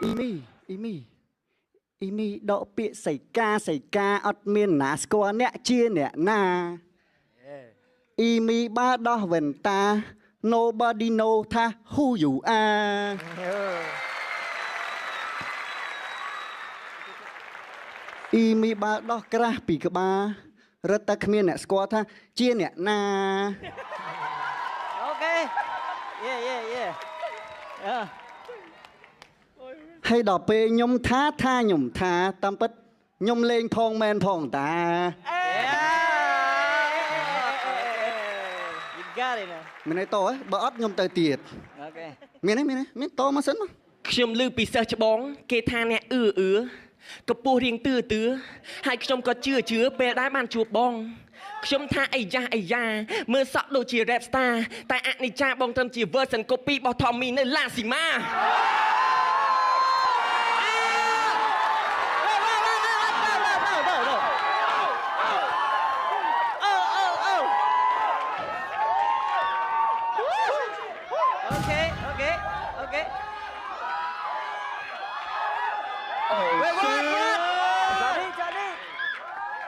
អ៊ីមីដកពាក្យសៃកាអត់មានណាស្គាល់អ្នកជាអ្នកណាអ៊ីមីបើដោះវិនតា nobody know ថា who you are អ៊ីមីបើដោះក្រាស់ពីក្បាលរត់តែគ្មានអ្នកស្គាល់ថាជាអ្នកណាអូខេយេហើយដល់ពេលខ្ញុំថាខ្ញុំថាតាមពិតខ្ញុំលេងផងមែនផងតា You got it មានន័យតើបើអត់ខ្ញុំទៅទៀតអូខេមានតមកសិនមកខ្ញុំឮពីសិស្សច្បងគេថាអ្នកកពស់រៀងទឿហើយខ្ញុំក៏ជឿពេលដែរបានជួបបងខ្ញុំថាអីយ៉ាមើលសក់ដូចជា rap star តែអនិច្ចាបងត្រឹមជា version copy របស់ Tommy នៅ La Sima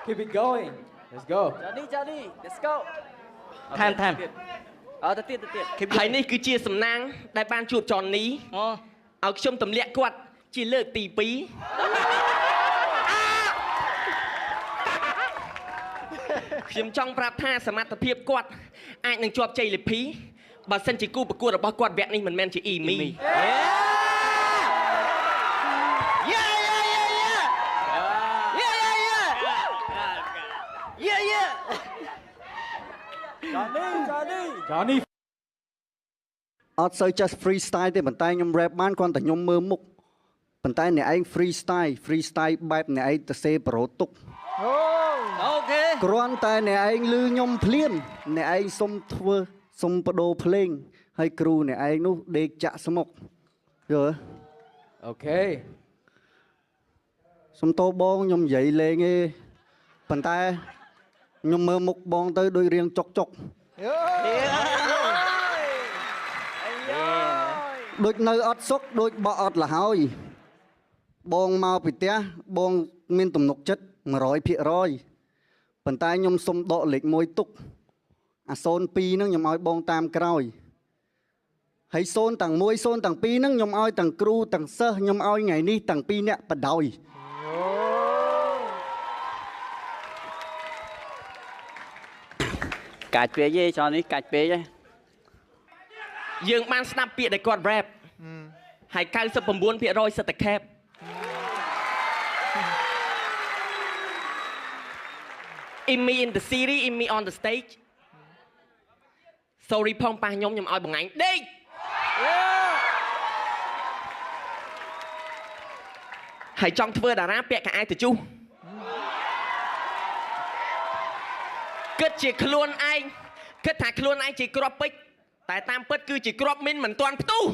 Keep it going. Let's go. Johnny, let's go. ថែមទៅទៀតហើយនេះគឺជាសំណាងដែលបានជួប Johnny ឲ្យខ្ញុំទម្លាក់គាត់ជាលើកទី2ខ្ញុំចង់ប្រាប់ថាសមត្ថភាពគាត់អាចនឹងជាប់ជ័យលាភីបើសិនជាគូប្រកួតរបស់គាត់វគ្គនេះមិនមែនជាអ៊ីមីJohnny អត់សូវចេះ freestyle ទេប៉ុន្តែខ្ញុំ rap បានគ្រាន់តែខ្ញុំមើលមុខប៉ុន្តែអ្នកឯង freestyle បែបអ្នកឯងទៅសេប្រូទុកអូខេគ្រាន់តែអ្នកឯងលឺខ្ញុំភ្លាមអ្នកឯងសុំបដូរភ្លេងហើយគ្រូអ្នកឯងនោះដេកចាក់ស្មុកយល់អូខេសុំតោបងខ្ញុំនិយាយលេងទេប៉ុន្តែខ្ញុំមើលមុខបងទៅដូចរៀងចុកដូចនៅអត់សុខដូចបក់អត់លហើយបងមកពីផ្ទះបងមានទំនុកចិត្ត 100% ប៉ុន្តែខ្ញុំសុំដកលេខ1ទុកអា02ហ្នឹងខ្ញុំឲ្យបងតាមក្រោយហើយ0ទាំង1 0ទាំង2ហ្នឹងខ្ញុំឲ្យទាំងគ្រូទាំងសិស្សខ្ញុំឲ្យថ្ងៃនេះទាំង2នាក់បដ ாய் កាច់ពេកទេចោលនេះកាច់ពេកទេយើងបានស្ដាប់ពាក្យដែលគាត់ rap ហើយ 99% សិតតែ cap in me in the series in me on the stage sorry ផងប៉ះខ្ញុំឲ្យបងឯងដេកហើយចង់ធ្វើតារាពាក់កៅអៅទៅជុះគិតជាខ្លួនឯងគិតថាខ្លួនឯងជាគ្រាប់ពេជ្រតែតាមពិតគឺជាគ្រាប់មីនមិនទាន់ផ្ទុះ